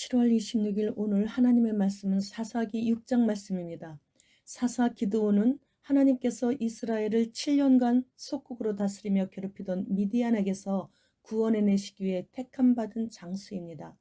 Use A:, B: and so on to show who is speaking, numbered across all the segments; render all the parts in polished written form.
A: 7월 26일 오늘 하나님의 말씀은 사사기 6장 말씀입니다. 사사 기드온은 하나님께서 이스라엘을 7년간 속국으로 다스리며 괴롭히던 미디안에게서 구원해내시기 위해 택함받은 장수입니다.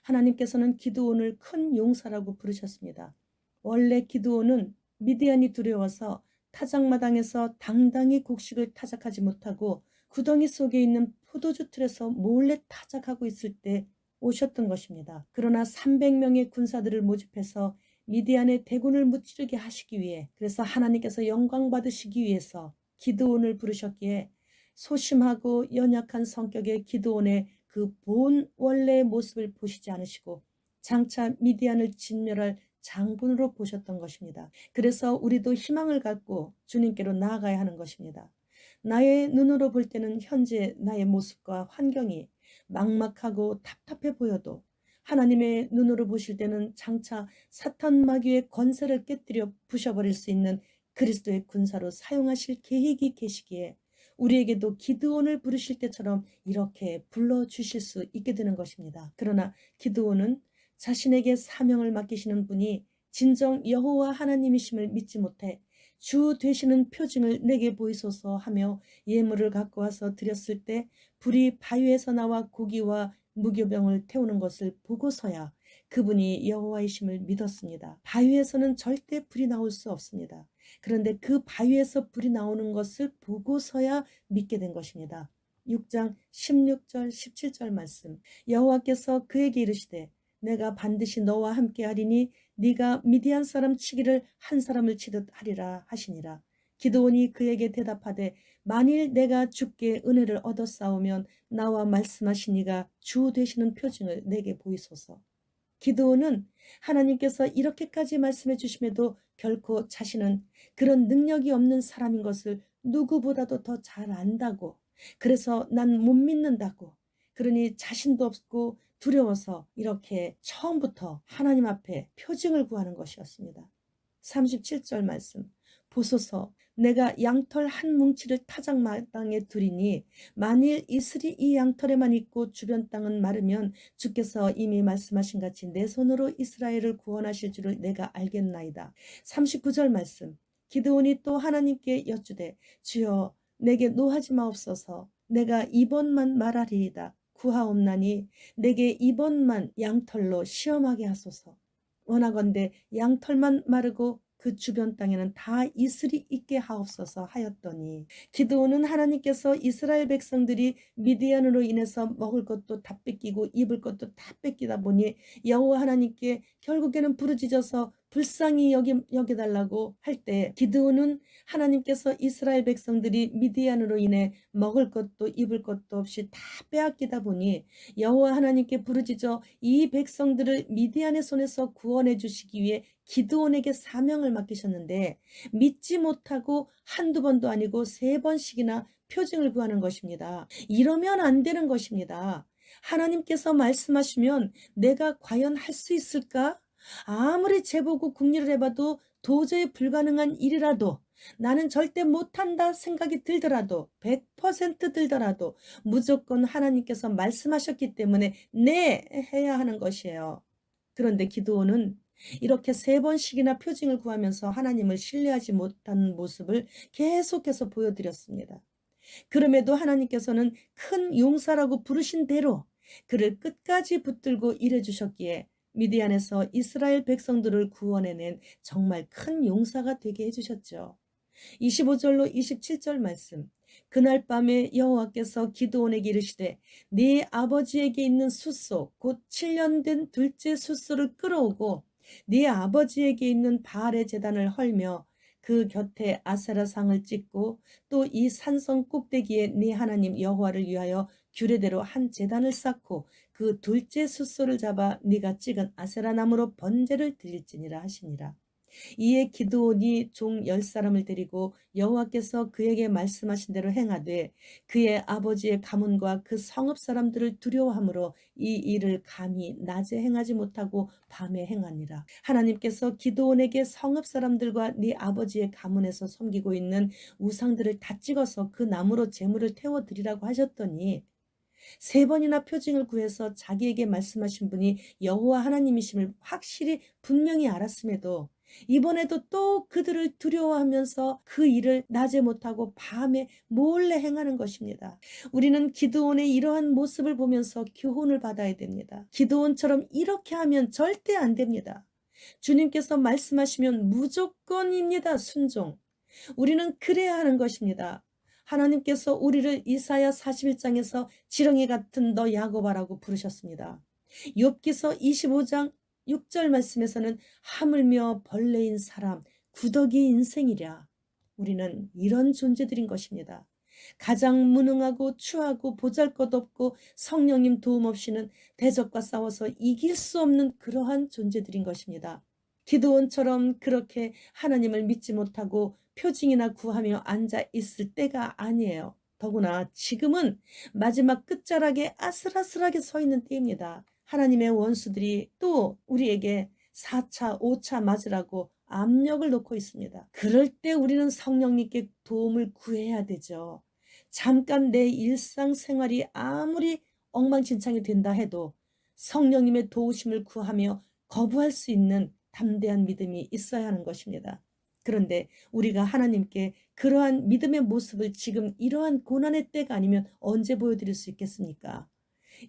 A: 하나님께서는 기드온을 큰 용사라고 부르셨습니다. 원래 기드온은 미디안이 두려워서 타작마당에서 당당히 곡식을 타작하지 못하고 구덩이 속에 있는 포도주 틀에서 몰래 타작하고 있을 때 오셨던 것입니다. 그러나 300명의 군사들을 모집해서 미디안의 대군을 무찌르게 하시기 위해, 그래서 하나님께서 영광 받으시기 위해서 기드온을 부르셨기에 소심하고 연약한 성격의 기드온의 그 본 원래의 모습을 보시지 않으시고 장차 미디안을 진멸할 장군으로 보셨던 것입니다. 그래서 우리도 희망을 갖고 주님께로 나아가야 하는 것입니다. 나의 눈으로 볼 때는 현재 나의 모습과 환경이 막막하고 답답해 보여도 하나님의 눈으로 보실 때는 장차 사탄 마귀의 권세를 깨뜨려 부셔버릴 수 있는 그리스도의 군사로 사용하실 계획이 계시기에 우리에게도 기드온을 부르실 때처럼 이렇게 불러주실 수 있게 되는 것입니다. 그러나 기드온은 자신에게 사명을 맡기시는 분이 진정 여호와 하나님이심을 믿지 못해 주 되시는 표징을 내게 보이소서 하며 예물을 갖고 와서 드렸을 때 불이 바위에서 나와 고기와 무교병을 태우는 것을 보고서야 그분이 여호와이심을 믿었습니다. 바위에서는 절대 불이 나올 수 없습니다. 그런데 그 바위에서 불이 나오는 것을 보고서야 믿게 된 것입니다. 6장 16절 17절 말씀. 여호와께서 그에게 이르시되 내가 반드시 너와 함께 하리니 네가 미디안 사람 치기를 한 사람을 치듯 하리라 하시니라. 기드온이 그에게 대답하되 만일 내가 주께 은혜를 얻었사오면 나와 말씀하신 이가 주 되시는 표징을 내게 보이소서. 기드온은 하나님께서 이렇게까지 말씀해 주심에도 결코 자신은 그런 능력이 없는 사람인 것을 누구보다도 더 잘 안다고, 그래서 난 못 믿는다고, 그러니 자신도 없고 두려워서 이렇게 처음부터 하나님 앞에 표징을 구하는 것이었습니다. 37절 말씀. 보소서 내가 양털 한 뭉치를 타작마당에 두리니 만일 이슬이 이 양털에만 있고 주변 땅은 마르면 주께서 이미 말씀하신 같이 내 손으로 이스라엘을 구원하실 줄을 내가 알겠나이다. 39절 말씀. 기드온이 또 하나님께 여쭈되 주여 내게 노하지 마옵소서. 내가 이번만 말하리이다. 구하옵나니 내게 이번만 양털로 시험하게 하소서. 원하건대 양털만 마르고 그 주변 땅에는 다 이슬이 있게 하옵소서 하였더니, 기드온은 하나님께서 이스라엘 백성들이 미디안으로 인해서 먹을 것도 다 뺏기고 입을 것도 다 뺏기다 보니 여호와 하나님께 결국에는 부르짖어서 불쌍히 여겨달라고 할 때, 기드온은 하나님께서 이스라엘 백성들이 미디안으로 인해 먹을 것도 입을 것도 없이 다 빼앗기다 보니 여호와 하나님께 부르짖어 이 백성들을 미디안의 손에서 구원해 주시기 위해 기드온에게 사명을 맡기셨는데 믿지 못하고 한두 번도 아니고 3번씩이나 표징을 구하는 것입니다. 이러면 안 되는 것입니다. 하나님께서 말씀하시면 내가 과연 할 수 있을까? 아무리 재보고 궁리를 해봐도 도저히 불가능한 일이라도, 나는 절대 못한다 생각이 들더라도, 100% 들더라도 무조건 하나님께서 말씀하셨기 때문에 네 해야 하는 것이에요. 그런데 기드온은 이렇게 3번씩이나 표징을 구하면서 하나님을 신뢰하지 못한 모습을 계속해서 보여드렸습니다. 그럼에도 하나님께서는 큰 용사라고 부르신 대로 그를 끝까지 붙들고 일해주셨기에 미디안에서 이스라엘 백성들을 구원해낸 정말 큰 용사가 되게 해주셨죠. 25절로 27절 말씀. 그날 밤에 여호와께서 기드온에게 이르시되 네 아버지에게 있는 숫소 곧 7년 된 둘째 숫소를 끌어오고 네 아버지에게 있는 바알의 제단을 헐며 그 곁에 아세라상을 찍고 또 이 산성 꼭대기에 네 하나님 여호와를 위하여 규례대로 한 제단을 쌓고 그 둘째 숫소를 잡아 네가 찍은 아세라 나무로 번제를 드릴지니라 하시니라. 이에 기드온이 종 10사람을 데리고 여호와께서 그에게 말씀하신 대로 행하되 그의 아버지의 가문과 그 성읍 사람들을 두려워하므로 이 일을 감히 낮에 행하지 못하고 밤에 행하니라. 하나님께서 기드온에게 성읍 사람들과 네 아버지의 가문에서 섬기고 있는 우상들을 다 찍어서 그 나무로 제물을 태워드리라고 하셨더니 3번이나 표징을 구해서 자기에게 말씀하신 분이 여호와 하나님이심을 확실히 분명히 알았음에도 이번에도 또 그들을 두려워하면서 그 일을 낮에 못하고 밤에 몰래 행하는 것입니다. 우리는 기드온의 이러한 모습을 보면서 교훈을 받아야 됩니다. 기드온처럼 이렇게 하면 절대 안 됩니다. 주님께서 말씀하시면 무조건입니다. 순종. 우리는 그래야 하는 것입니다. 하나님께서 우리를 이사야 41장에서 지렁이 같은 너 야곱아라고 부르셨습니다. 욥기서 25장 6절 말씀에서는 하물며 벌레인 사람, 구더기 인생이랴. 우리는 이런 존재들인 것입니다. 가장 무능하고 추하고 보잘것없고 성령님 도움 없이는 대적과 싸워서 이길 수 없는 그러한 존재들인 것입니다. 기드온처럼 그렇게 하나님을 믿지 못하고 표징이나 구하며 앉아 있을 때가 아니에요. 더구나 지금은 마지막 끝자락에 아슬아슬하게 서 있는 때입니다. 하나님의 원수들이 또 우리에게 4차, 5차 맞으라고 압력을 놓고 있습니다. 그럴 때 우리는 성령님께 도움을 구해야 되죠. 잠깐 내 일상생활이 아무리 엉망진창이 된다 해도 성령님의 도우심을 구하며 거부할 수 있는 담대한 믿음이 있어야 하는 것입니다. 그런데 우리가 하나님께 그러한 믿음의 모습을 지금 이러한 고난의 때가 아니면 언제 보여드릴 수 있겠습니까?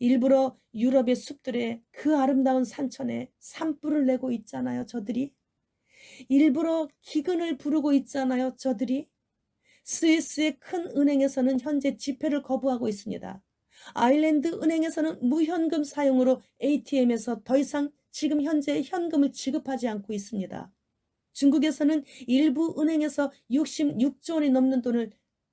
A: 일부러 유럽의 숲들에 그 아름다운 산천에 산불을 내고 있잖아요, 저들이. 일부러 기근을 부르고 있잖아요, 저들이. 스위스의 큰 은행에서는 현재 지폐를 거부하고 있습니다. 아일랜드 은행에서는 무현금 사용으로 ATM에서 더 이상 지금 현재 현금을 지급하지 않고 있습니다. 중국에서는 일부 은행에서 66조 원이 넘는 돈을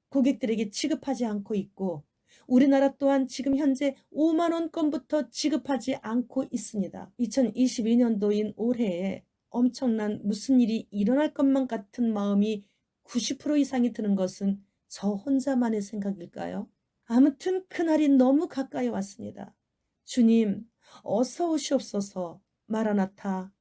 A: 고객들에게 지급하지 않고 있고 우리나라 또한 지금 현재 5만 원권부터 지급하지 않고 있습니다. 2022년도인 올해에 엄청난 무슨 일이 일어날 것만 같은 마음이 90% 이상이 드는 것은 저 혼자만의 생각일까요? 아무튼 그날이 너무 가까이 왔습니다. 주님, 어서 오시옵소서. 마라나타.